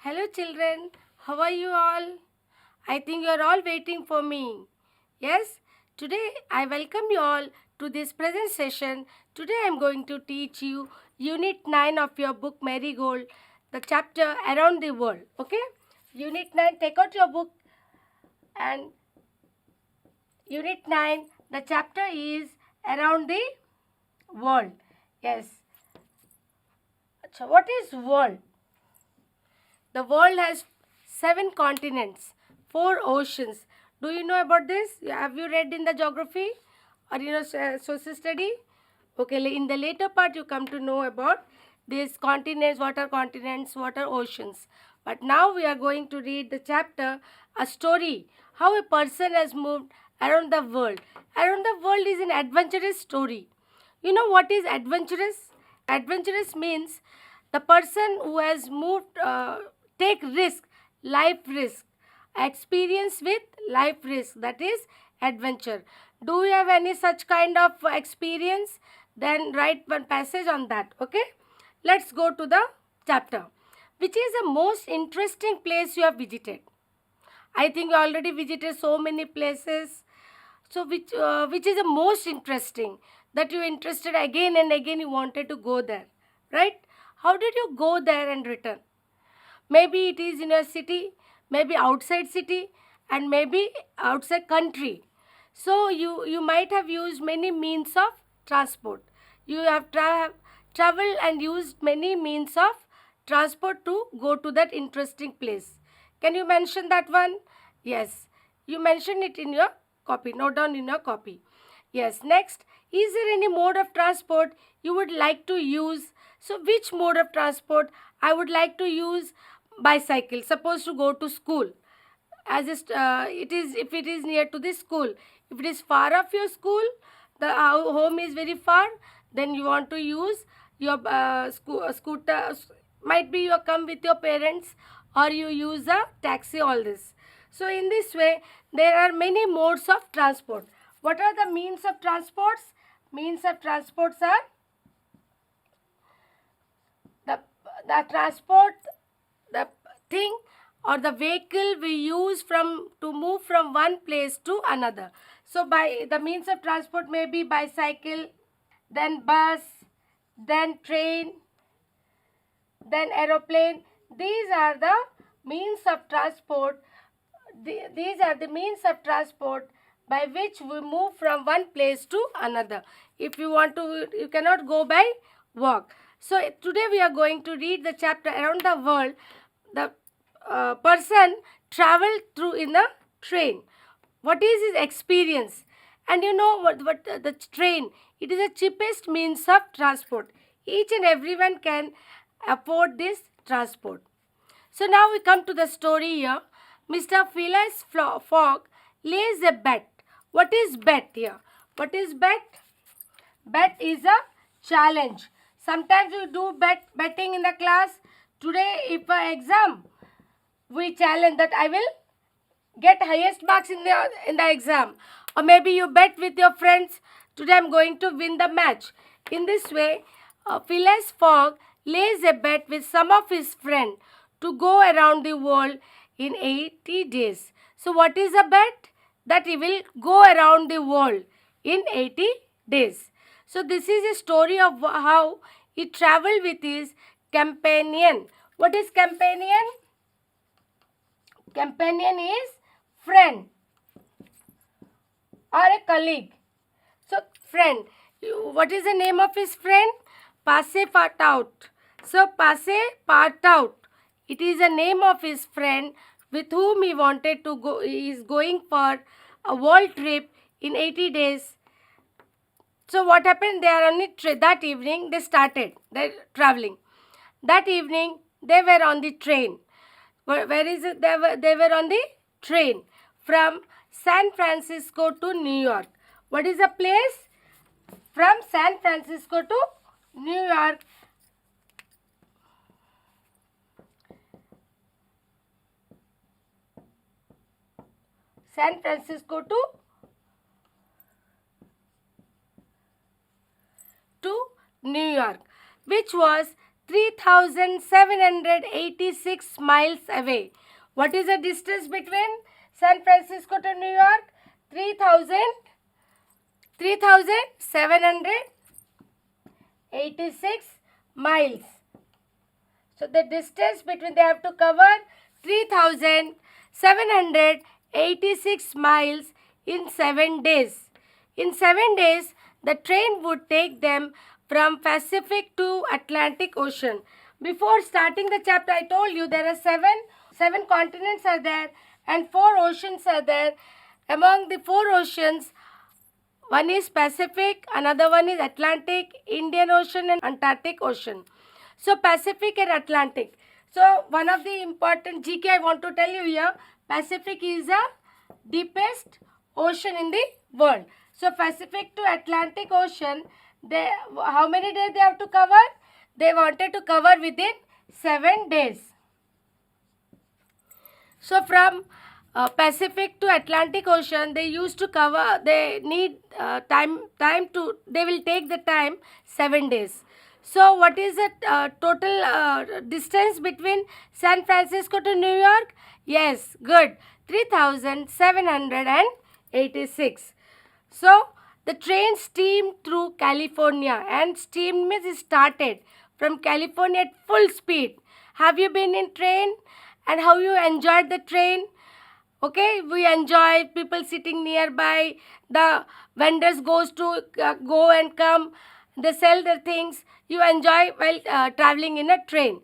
Hello children, how are you all? I think you are all waiting for me. Yes, today I welcome you all to this present session. Today I am going to teach you Unit 9 of your book Marigold, the chapter Around the World. Okay? Unit 9, take out your book and Unit 9, the chapter is Around the World. Yes. So what is world? The world has 7 continents, 4 oceans. Do you know about this? Have you read in the geography or social study? Okay, in the later part you come to know about these continents, what are oceans. But now we are going to read the chapter, a story, how a person has moved around the world. Around the world is an adventurous story. You know what is adventurous? Adventurous means the person who has moved, take risk, life risk, experience with life risk, that is adventure. Do you have any such kind of experience? Then write one passage on that. Okay, let's go to the chapter. Which is the most interesting place you have visited? I think you already visited so many places. So which is the most interesting, that you interested again and again, you wanted to go there, right? How did you go there and return? Maybe it is in a city, maybe outside city, and maybe outside country. So you might have used many means of transport. You have traveled and used many means of transport to go to that interesting place. Can you mention that one? Yes, you mention it in your copy. Note down in your copy. Yes, next, is there any mode of transport you would like to use? So which mode of transport? I would like to use bicycle. Suppose to go to school, as it is, if it is near to the school. If it is far off your school, the home is very far, then you want to use your scooter. Might be you come with your parents, or you use a taxi, all this. So in this way there are many modes of transport. What are the means of transports? Means of transports are the the transport, the thing or the vehicle we use from to move from one place to another. So by the means of transport may be bicycle, then bus, then train, then aeroplane. These are the means of transport. These are the means of transport by which we move from one place to another. If you want to, you cannot go by walk. So today we are going to read the chapter Around the World. The person traveled through in a train. What is his experience? And you know what the train, it is the cheapest means of transport. Each and everyone can afford this transport. So now we come to the story here. Mr. Phileas Fogg lays a bet. What is bet here? What is bet? Bet is a challenge. Sometimes we do betting in the class. Today, if an exam, we challenge that I will get highest marks in the exam. Or maybe you bet with your friends, today I am going to win the match. In this way, Phileas Fogg lays a bet with some of his friends to go around the world in 80 days. So what is the bet? That he will go around the world in 80 days. So this is a story of how he traveled with his companion. What is companion? Companion is friend or a colleague. So friend, what is the name of his friend? Passepartout. So Passepartout, it is the name of his friend with whom he wanted to go. He is going for a world trip in 80 days. So what happened? They are on that evening they started their traveling. That evening they were on the train. Where is it? They were on the train from San Francisco to New York. What is the place? From San Francisco to New York. San Francisco to New York, which was 3,786 miles away. What is the distance between San Francisco to New York? 3,786 miles. So the distance between, they have to cover 3,786 miles in 7 days. In 7 days, the train would take them from Pacific to Atlantic Ocean. Before starting the chapter, I told you there are seven continents are there and 4 oceans are there. Among the 4 oceans, one is Pacific, another one is Atlantic, Indian Ocean and Antarctic Ocean. So Pacific and Atlantic. So one of the important GK I want to tell you here, Pacific is the deepest ocean in the world. So Pacific to Atlantic Ocean, how many days they have to cover? They wanted to cover within 7 days. So from Pacific to Atlantic Ocean, they used to cover, they need they will take the time 7 days. So what is the total distance between San Francisco to New York? Yes, good, 3,786. So the train steamed through California, and steam means it started from California at full speed. Have you been in train and how you enjoyed the train? Okay, we enjoy people sitting nearby. The vendors go and come. They sell their things. You enjoy while traveling in a train.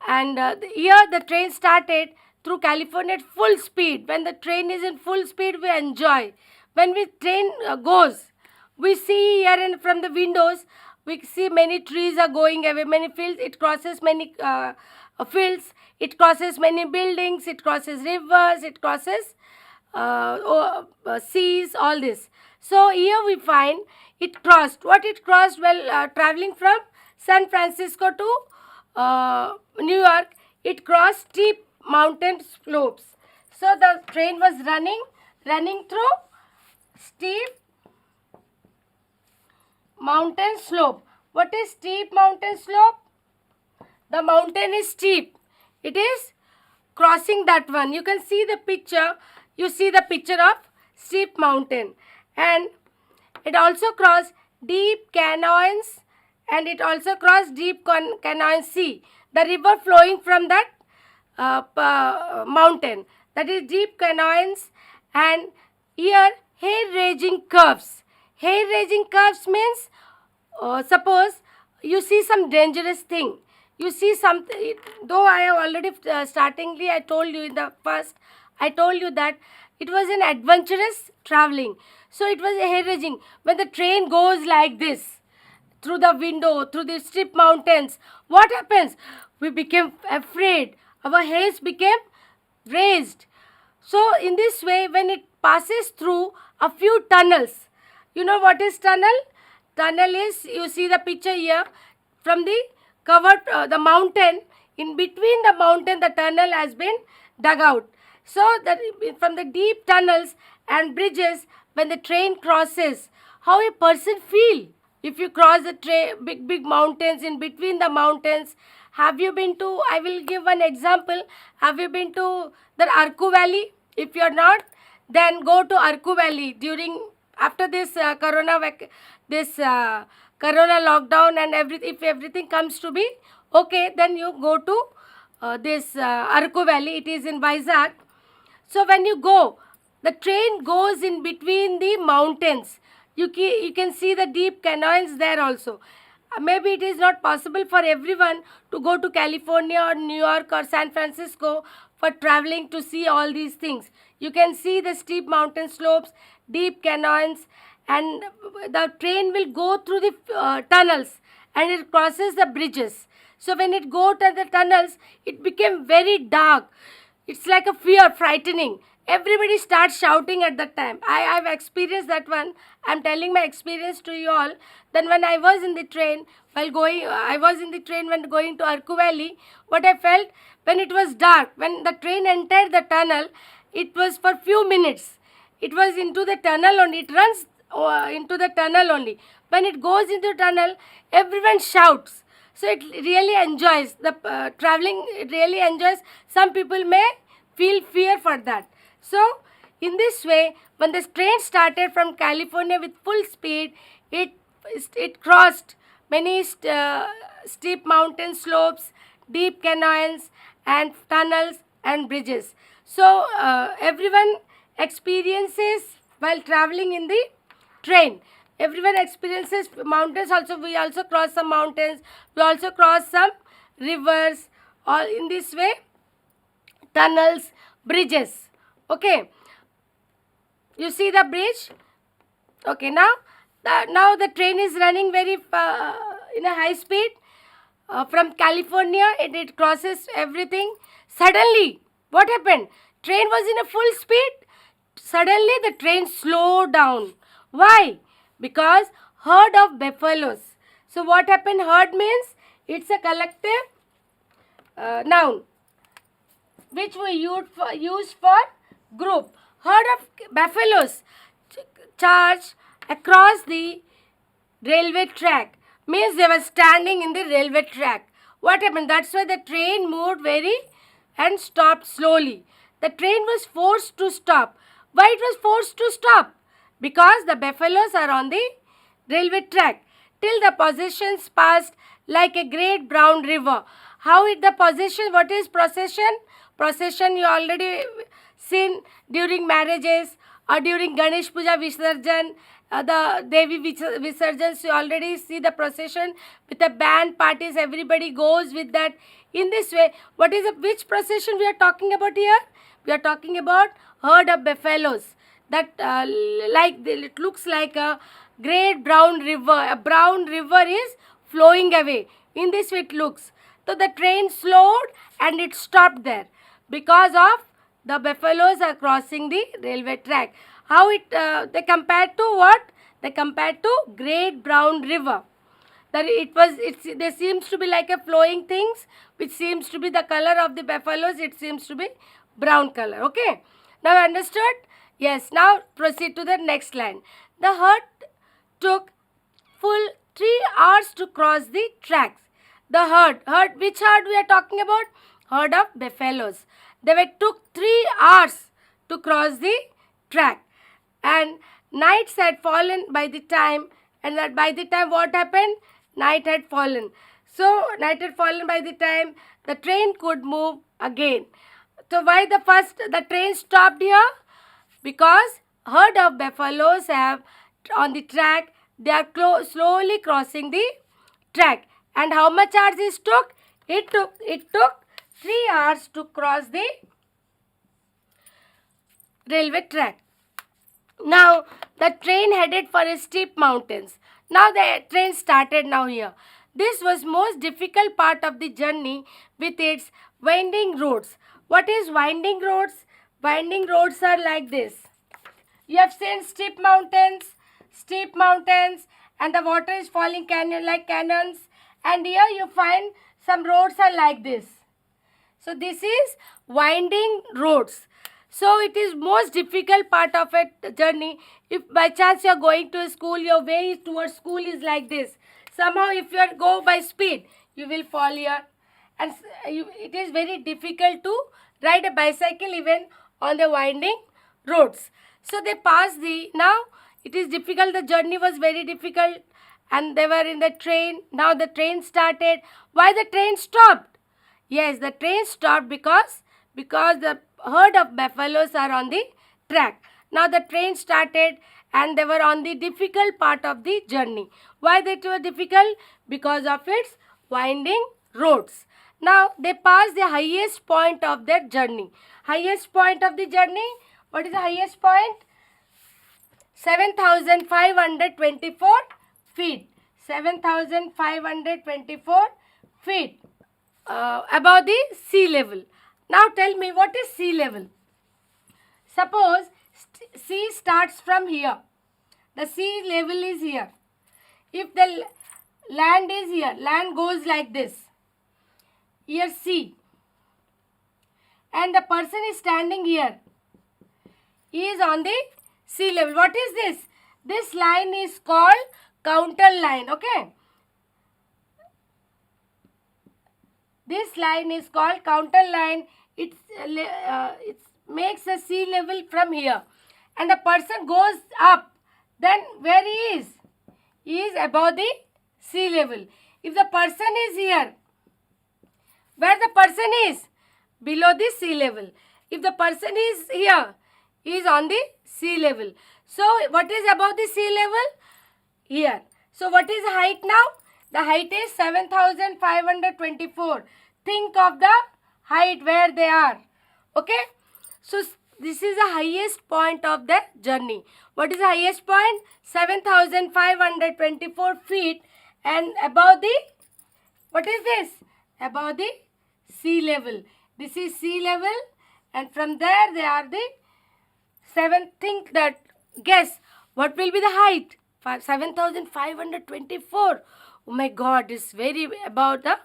And here the train started through California at full speed. When the train is in full speed, we enjoy. When the train goes, we see here and from the windows, we see many trees are going away, many fields. It crosses many fields. It crosses many buildings. It crosses rivers. It crosses seas. All this. So here we find it crossed. What it crossed while traveling from San Francisco to New York? It crossed steep mountain slopes. So the train was running through steep mountain slope. What is steep mountain slope? The mountain is steep. It is crossing that one. You can see the picture. You see the picture of steep mountain. And it also crossed deep canyons, and it also crossed deep canyon sea. The river flowing from that mountain. That is deep canyons, and here hair-raising curves. Hair-raising curves means suppose you see some dangerous thing. You see something, though I have already startingly I told you in the first, I told you that it was an adventurous traveling. So it was a hair-raising. When the train goes like this, through the window, through the steep mountains, what happens? We became afraid. Our hairs became raised. So in this way, when it passes through a few tunnels, you know what is tunnel? Tunnel is, you see the picture here, from the covered the mountain, in between the mountain the tunnel has been dug out. So that from the deep tunnels and bridges, when the train crosses, how a person feel? If you cross the big mountains, in between the mountains, have you been to, I will give one example, have you been to the Arku Valley? If you are not, then go to Arku Valley after this corona lockdown and if everything comes to be okay, then you go to this Arku Valley. It is in Vizag. So when you go, the train goes in between the mountains. You can see the deep canyons there also. Maybe it is not possible for everyone to go to California or New York or San Francisco for traveling to see all these things. You can see the steep mountain slopes, deep canyons, and the train will go through the tunnels, and it crosses the bridges. So when it go to the tunnels, it became very dark. It's like a fear, frightening. Everybody starts shouting at that time. I have experienced that one. I'm telling my experience to you all. Then when I was in the train, when going to Arku Valley, what I felt when it was dark, when the train entered the tunnel, it was for few minutes. It was into the tunnel only. It runs into the tunnel only. When it goes into the tunnel, everyone shouts. So it really enjoys the traveling. It really enjoys. Some people may feel fear for that. So in this way, when the train started from California with full speed, it it crossed many steep mountain slopes, deep canyons, and tunnels and bridges. So everyone experiences while traveling in the train. Everyone experiences mountains also. We also cross some mountains. We also cross some rivers. All in this way, tunnels, bridges. Okay, you see the bridge. Okay, now the train is running very in a high speed from California. It crosses everything. Suddenly, what happened? Train was in a full speed. Suddenly, the train slowed down. Why? Because herd of buffaloes. So, what happened? Herd means it's a collective noun which we use for group. Herd of buffaloes charged across the railway track. Means they were standing in the railway track. What happened? That's why the train moved very and stopped slowly. The train was forced to stop. Why it was forced to stop? Because the buffaloes are on the railway track. Till the processions passed like a great brown river. How it the procession? What is procession? Procession you already seen during marriages or during Ganesh Puja Visarjan, the Devi Visarjans, you already see the procession with the band parties, everybody goes with that. In this way, which procession we are talking about here? We are talking about herd of buffaloes. That it looks like a great brown river. A brown river is flowing away. In this way it looks. So the train slowed and it stopped there because of the buffaloes are crossing the railway track. How they compared to what? They compared to great brown river. That there seems to be like a flowing things, which seems to be the color of the buffaloes. It seems to be brown color. Okay. Now understood? Yes. Now proceed to the next line. The herd took full 3 hours to cross the tracks. The herd, which herd we are talking about? Herd of buffaloes. Took 3 hours to cross the track, and nights had fallen by the time, and that by the time what happened? Night had fallen. So night had fallen by the time the train could move again. So why the train stopped here? Because herd of buffaloes have on the track, they are slowly crossing the track. And how much hours it took? It took 3 hours to cross the railway track. Now the train headed for a steep mountains. Now the train started now here. This was most difficult part of the journey with its winding roads. What is winding roads? Winding roads are like this. You have seen steep mountains, and the water is falling canyon like canyons. And here you find some roads are like this. So this is winding roads. So it is most difficult part of a journey. If by chance you are going to a school, your way towards school is like this. Somehow if you go by speed, you will fall here. And it is very difficult to ride a bicycle even on the winding roads. So they passed now it is difficult. The journey was very difficult and they were in the train. Now the train started. Why the train stopped? Yes, the train stopped because the herd of buffaloes are on the track. Now the train started and they were on the difficult part of the journey. Why they were difficult? Because of its winding roads. Now they passed the highest point of their journey. Highest point of the journey. What is the highest point? 7,524 feet. 7,524 feet above the sea level. Now tell me, what is sea level? Suppose sea starts from here. The sea level is here. If the land is here, land goes like this. Here sea. And the person is standing here. He is on the sea level. What is this? This line is called counter line. Okay. This line is called counter line. It makes a sea level from here. And the person goes up. Then where he is? He is above the sea level. If the person is here, where the person is? Below the sea level. If the person is here, he is on the sea level. So what is above the sea level? Here. So what is the height now? The height is 7,524. Think of the height where they are. Okay. So this is the highest point of the journey. What is the highest point? 7,524 feet. And above the, what is this? Above the sea level. This is sea level. And from there they are the seven. Think that, guess what will be the height? 7,524. Oh my God, it's very about the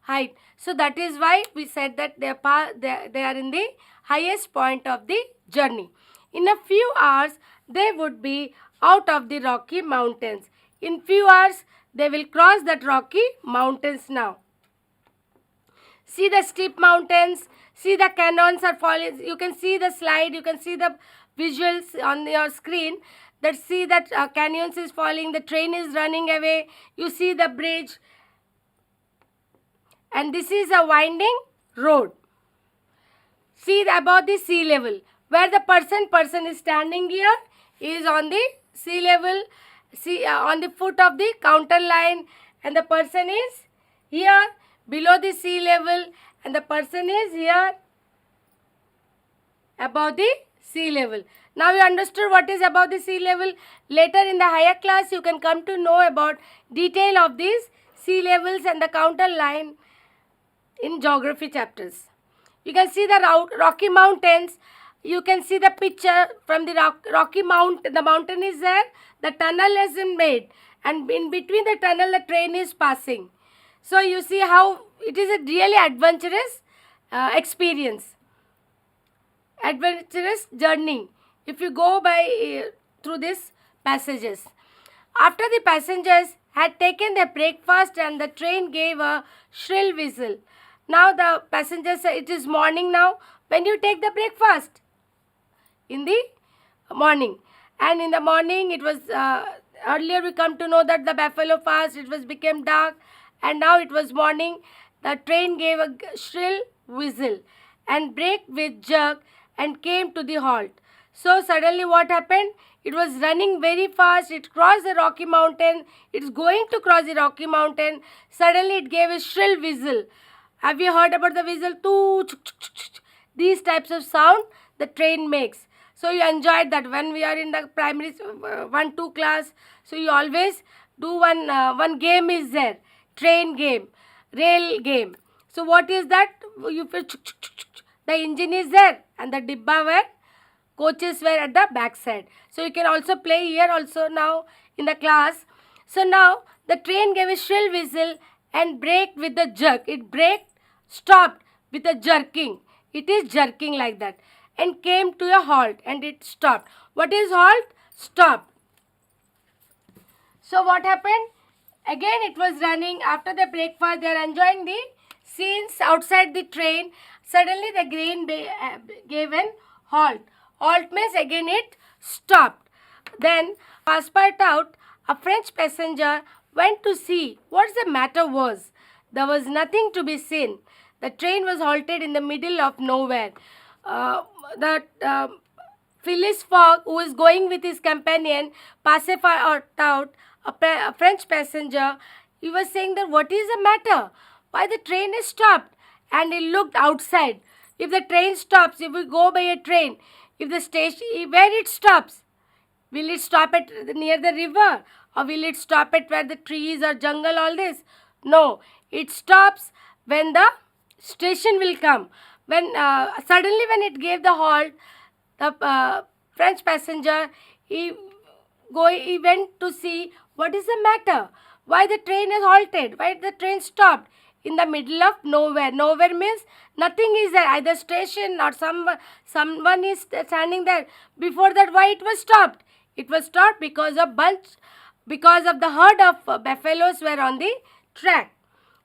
height. So that is why we said that they are in the highest point of the journey. In a few hours, they would be out of the Rocky Mountains. In few hours, they will cross that Rocky Mountains now. See the steep mountains. See the canyons are falling. You can see the slide. You can see the visuals on your screen. That see that canyons is falling. The train is running away. You see the bridge. And this is a winding road. See above the sea level. Where the person is standing here is on the sea level. See on the foot of the counter line. And the person is here below the sea level. And the person is here above the sea level. Now you understood what is above the sea level. Later in the higher class you can come to know about detail of these sea levels and the counter line in geography chapters. You can see the Rocky Mountains. You can see the picture from the Rocky Mountain. The mountain is there. The tunnel has been made. And in between the tunnel the train is passing. So you see how it is a really adventurous experience. Adventurous journey if you go by through these passages. After the passengers had taken their breakfast and the train gave a shrill whistle. Now the passengers say it is morning now. When you take the breakfast? In the morning. And in the morning it was earlier we come to know that the buffalo fast, it was became dark, and now it was morning. The train gave a shrill whistle and braked with jerk and came to the halt. So suddenly what happened? It was running very fast. It crossed the Rocky Mountain. It's going to cross the Rocky Mountain. Suddenly it gave a shrill whistle. Have you heard about the whistle? These types of sound the train makes. So you enjoyed that when we are in the primary 1-2 class. So you always do one game is there. Train game. Rail game. So what is that? You feel the engine is there and the dibba were coaches were at the back side. So you can also play here also now in the class. So now the train gave a shrill whistle and braked with a jerk. It braked, stopped with a jerking. It is jerking like that. And came to a halt and it stopped. What is halt? Stop. So what happened? Again it was running. After the breakfast they are enjoying the scenes outside the train. Suddenly the train gave an halt. Halt means again it stopped. Then passport out, a French passenger went to see what the matter was. There was nothing to be seen. The train was halted in the middle of nowhere. Phileas Fogg, who was going with his companion, pacified out a French passenger. He was saying that what is the matter? Why the train is stopped? And he looked outside. If the train stops, if we go by a train, if the station, where it stops? Will it stop at near the river? Or will it stop at where the trees or jungle, all this? No, it stops when the station will come. When suddenly when it gave the halt, the French passenger, he went to see what is the matter. Why the train is halted? Why the train stopped? In the middle of nowhere. Nowhere means nothing is there. Either station or someone is standing there. Before that, why it was stopped? It was stopped because of the herd of buffaloes were on the track.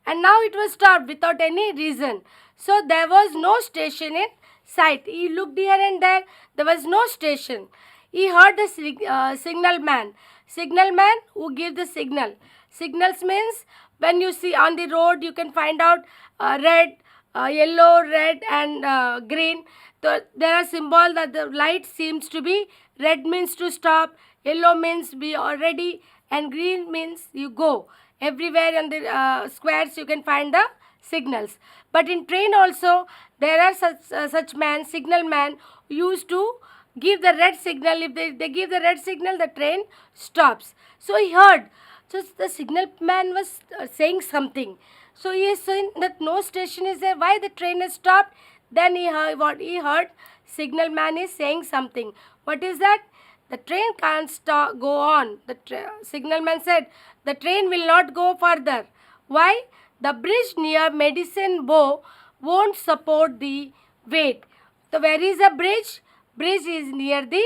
and now it was stopped without any reason. So there was no station in sight. He looked here and there. There was no station. He heard the signal man. Signal man who give the signal. Signals means when you see on the road, you can find out red, yellow, red, and green. So there are symbols that the light seems to be red means to stop, yellow means be already, and green means you go. Everywhere in the squares you can find the signals. But in train also there are such man, signal man, who used to give the red signal. If they give the red signal, the train stops. So he heard. So the signal man was saying something. So he is saying that no station is there. Why the train has stopped? Then he heard what he heard. Signal man is saying something. What is that? The train can't stop, go on. The signal man said, the train will not go further. Why? The bridge near Medicine Bow won't support the weight. So where is the bridge? Bridge is near the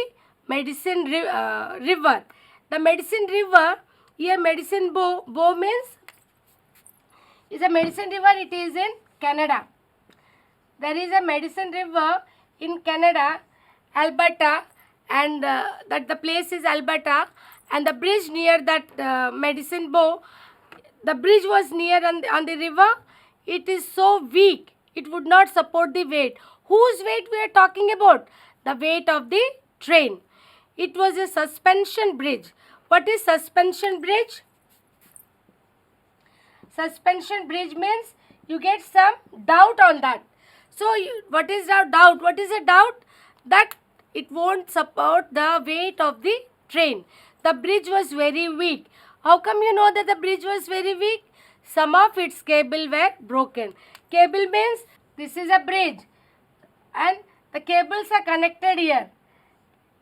Medicine River. The Medicine River, here Medicine Bow means is a Medicine River. It is in Canada. There is a Medicine River in Canada, Alberta, and that the place is Alberta, and the bridge near that Medicine Bow, the bridge was near on the river. It is so weak, it would not support the weight. Whose weight we are talking about? The weight of the train. It was a suspension bridge. What is suspension bridge? Suspension bridge means you get some doubt on that. So what is the doubt? What is the doubt? That it won't support the weight of the train. The bridge was very weak. How come you know that the bridge was very weak? Some of its cable were broken. Cable means this is a bridge and the cables are connected here.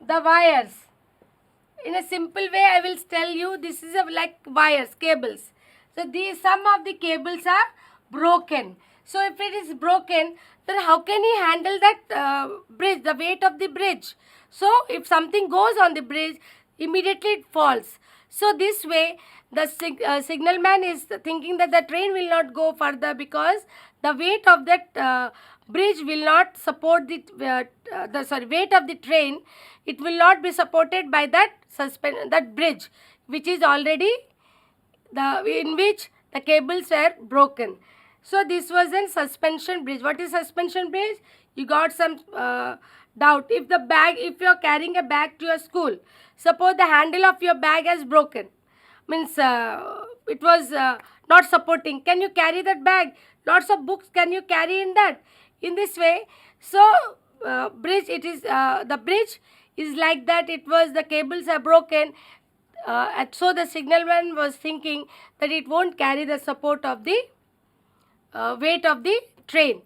The wires. In a simple way, I will tell you, this is like wires, cables. So these, some of the cables are broken. So if it is broken, then how can he handle that bridge, the weight of the bridge? So if something goes on the bridge, immediately it falls. So this way, the signal man is thinking that the train will not go further because the weight of that bridge will not support the weight of the train. It will not be supported by that bridge, which is already in which the cables were broken. So this was a suspension bridge. What is suspension bridge? You got some doubt. If you are carrying a bag to your school, suppose the handle of your bag has broken, means it was not supporting. Can you carry that bag? Lots of books can you carry in that? In this way, so bridge, it is the bridge is like that. It was, the cables are broken. So the signalman was thinking that it won't carry the support of the weight of the train.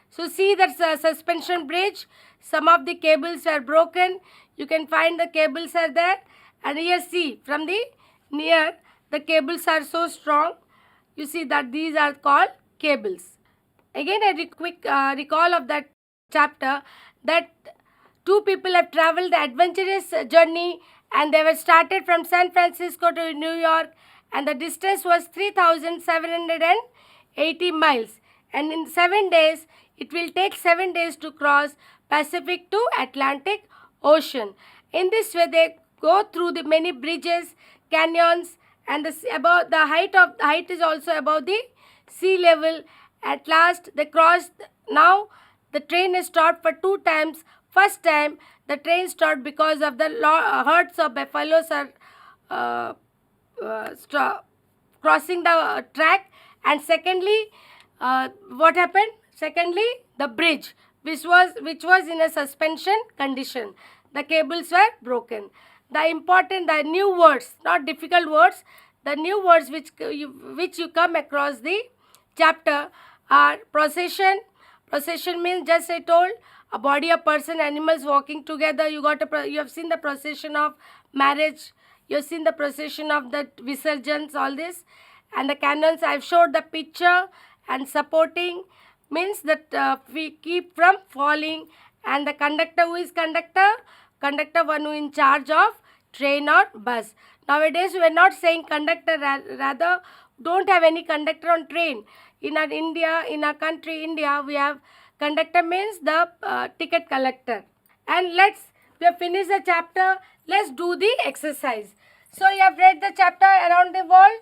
So see that suspension bridge, some of the cables are broken. You can find the cables are there, and here see from the near, the cables are so strong. You see that these are called cables. Again, a quick recall of that chapter, that two people have traveled the adventurous journey, and they were started from San Francisco to New York, and the distance was 3,780 miles, and in 7 days, it will take 7 days to cross Pacific to Atlantic Ocean. In this way, they go through the many bridges, canyons, and the height is also above the sea level. At last, they crossed. Now, the train is stopped for 2 times. First time, the train stopped because of the herds of buffaloes are crossing the track. And secondly, what happened? Secondly, the bridge, which was in a suspension condition. The cables were broken. The new words, not difficult words, the new words which you come across the chapter are procession. Procession means, just I told, a body of person, animals walking together. You have seen the procession of marriage. You have seen the procession of the Visarjans, all this. And the cannons, I have showed the picture. And supporting means that we keep from falling. And the conductor, who is conductor? Conductor, one who is in charge of train or bus. Nowadays, we are not saying conductor, rather don't have any conductor on train. In our country, India, we have conductor means the ticket collector. And we have finished the chapter. Let's do the exercise. So you have read the chapter around the world.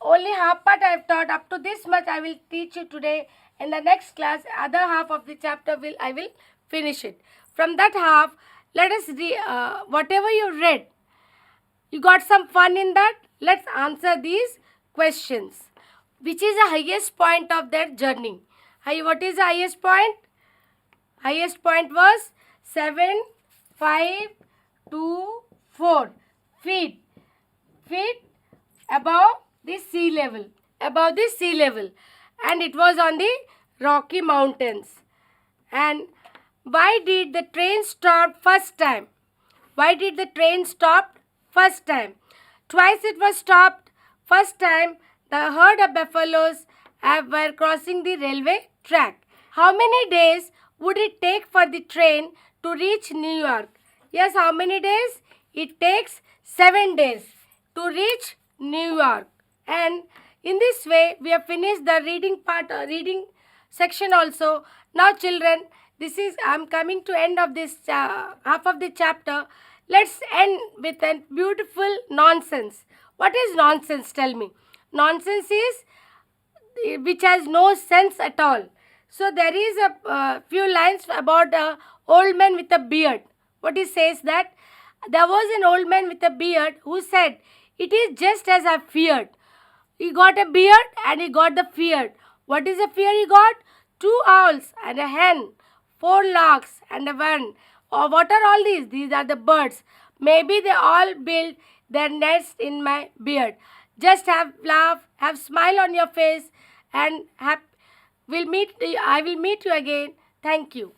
Only half part I have taught. Up to this much I will teach you today. In the next class, other half of the chapter I will finish it. From that half, let us whatever you read. You got some fun in that? Let's answer these questions. Which is the highest point of their journey? What is the highest point? Highest point was 7,524 feet. Feet above the sea level. Above the sea level. And it was on the Rocky Mountains. And why did the train stop first time? Why did the train stop first time? Twice it was stopped. First time the herd of buffaloes were crossing the railway track. How many days would it take for the train to reach New York? Yes, how many days? It takes 7 days to reach New York. And in this way, we have finished the reading section also. Now children, I'm coming to end of this half of the chapter. Let's end with a beautiful nonsense. What is nonsense? Tell me. Nonsense is which has no sense at all. So there is a few lines about a old man with a beard. What he says that there was an old man with a beard who said, "It is just as I feared." He got a beard and he got the fear. What is the fear he got? 2 owls and a hen, 4 larks and a wren. Or what are all these? These are the birds. Maybe they all build their nests in my beard. Just laugh, have smile on your face, and I will meet you again. Thank you.